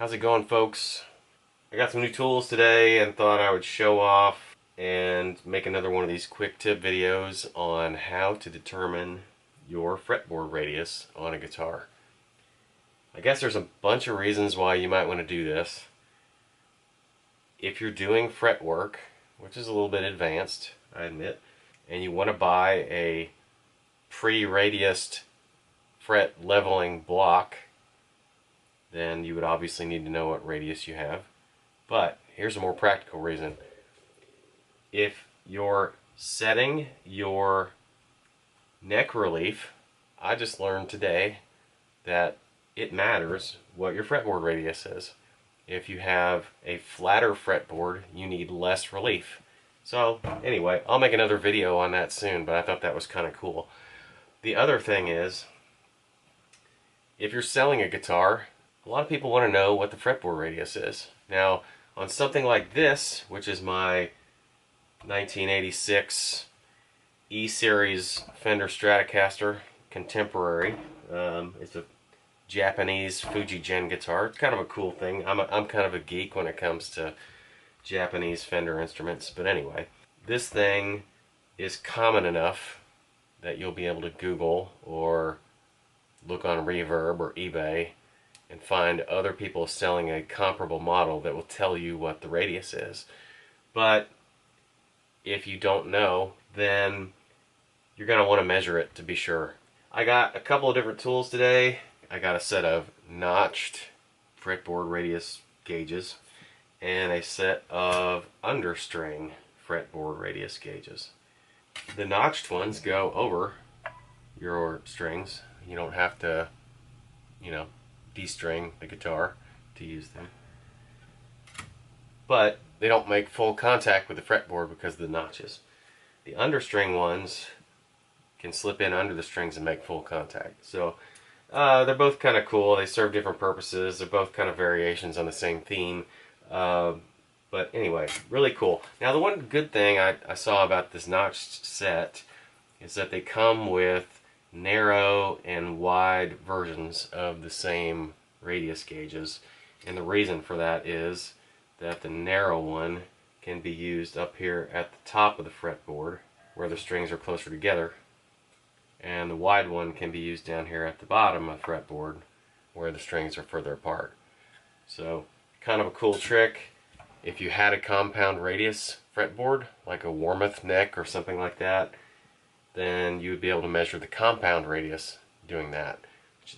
How's it going, folks? I got some new tools today and thought I would show off and make another one of these quick tip videos on how to determine your fretboard radius on a guitar. I guess there's a bunch of reasons why you might want to do this. If you're doing fret work, which is a little bit advanced, I admit, and you want to buy a pre-radiused fret leveling block, then you would obviously need to know what radius you have. But here's a more practical reason. If you're setting your neck relief, I just learned today that it matters what your fretboard radius is. If you have a flatter fretboard, you need less relief. So anyway, I'll make another video on that soon, but I thought that was kind of cool. The other thing is, if you're selling a guitar, a lot of people want to know what the fretboard radius is. Now, on something like this, which is my 1986 E-series Fender Stratocaster Contemporary, it's a Japanese Fujigen guitar. It's kind of a cool thing. I'm kind of a geek when it comes to Japanese Fender instruments. But anyway, this thing is common enough that you'll be able to Google or look on Reverb or eBay and find other people selling a comparable model that will tell you what the radius is. But if you don't know, then you're going to want to measure it to be sure. I got a couple of different tools today. I got a set of notched fretboard radius gauges and a set of understring fretboard radius gauges. The notched ones go over your strings. You don't have to, de-string the guitar to use them. But they don't make full contact with the fretboard because of the notches. The understring ones can slip in under the strings and make full contact. So they're both kind of cool. They serve different purposes. They're both kind of variations on the same theme. But anyway, really cool. Now, the one good thing I saw about this notched set is that they come with narrow and wide versions of the same radius gauges. And the reason for that is that the narrow one can be used up here at the top of the fretboard where the strings are closer together, and the wide one can be used down here at the bottom of the fretboard where the strings are further apart. So kind of a cool trick. If you had a compound radius fretboard, like a Warmoth neck or something like that, then you would be able to measure the compound radius doing that.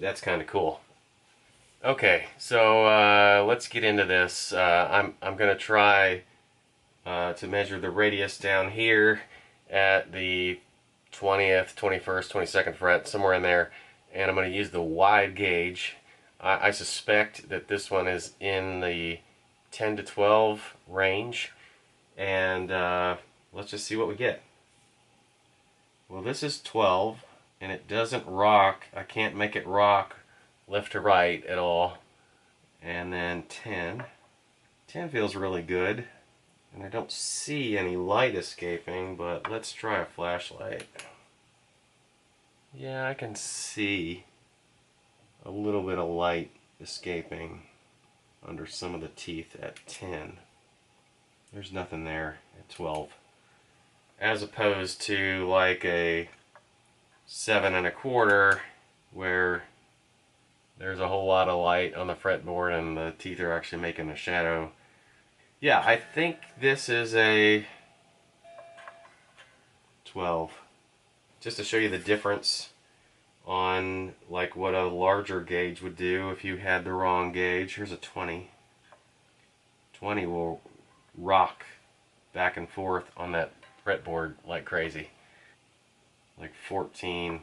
That's kind of cool. Okay, so let's get into this. I'm going to try to measure the radius down here at the 20th, 21st, 22nd fret, somewhere in there, and I'm going to use the wide gauge. I suspect that this one is in the 10 to 12 range, and let's just see what we get. Well, this is 12, and it doesn't rock. I can't make it rock left to right at all. And then 10. 10 feels really good, and I don't see any light escaping, but let's try a flashlight. Yeah, I can see a little bit of light escaping under some of the teeth at 10. There's nothing there at 12. As opposed to like a 7 1/4 where there's a whole lot of light on the fretboard and the teeth are actually making a shadow. Yeah, I think this is a 12. Just to show you the difference on like what a larger gauge would do if you had the wrong gauge. Here's a 20. 20 will rock back and forth on that fretboard like crazy. Like 14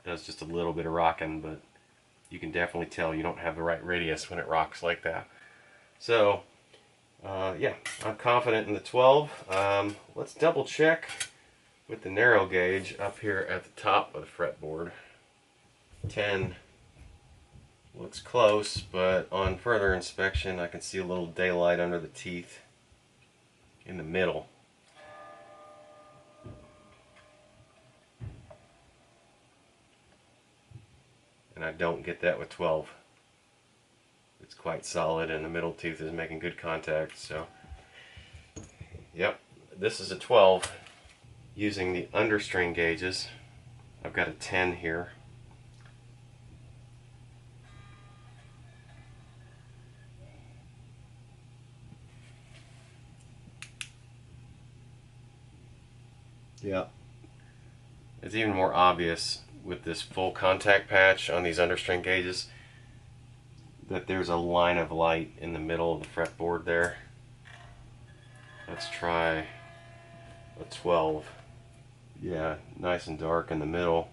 does just a little bit of rocking, but you can definitely tell you don't have the right radius when it rocks like that. So yeah, I'm confident in the 12. Let's double check with the narrow gauge up here at the top of the fretboard. 10 looks close, but on further inspection I can see a little daylight under the teeth in the middle. And I don't get that with 12. It's quite solid, and the middle tooth is making good contact. So, yep, this is a 12. Using the understring gauges, I've got a 10 here. Yeah. It's even more obvious with this full contact patch on these understring gauges that there's a line of light in the middle of the fretboard there. Let's try a 12. Yeah, nice and dark in the middle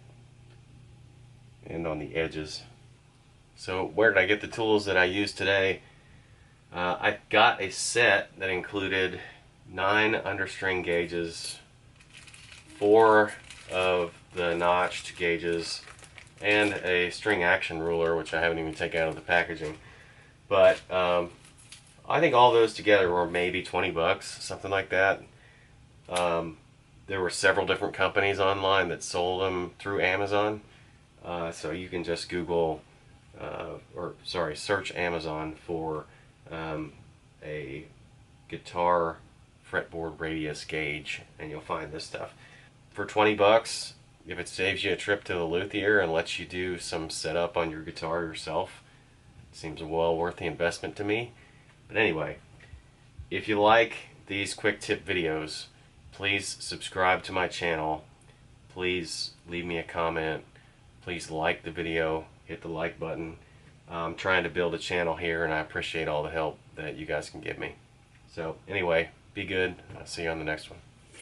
and on the edges. So where did I get the tools that I used today? I got a set that included 9 understring gauges, 4 of the notched gauges, and a string action ruler, which I haven't even taken out of the packaging. But I think all those together were maybe 20 bucks, something like that. There were several different companies online that sold them through Amazon. So you can just Google, search Amazon for a guitar fretboard radius gauge, and you'll find this stuff. For 20 bucks, if it saves you a trip to the luthier and lets you do some setup on your guitar yourself, it seems well worth the investment to me. But anyway, if you like these quick tip videos, please subscribe to my channel. Please leave me a comment. Please like the video. Hit the like button. I'm trying to build a channel here, and I appreciate all the help that you guys can give me. So anyway, be good. I'll see you on the next one.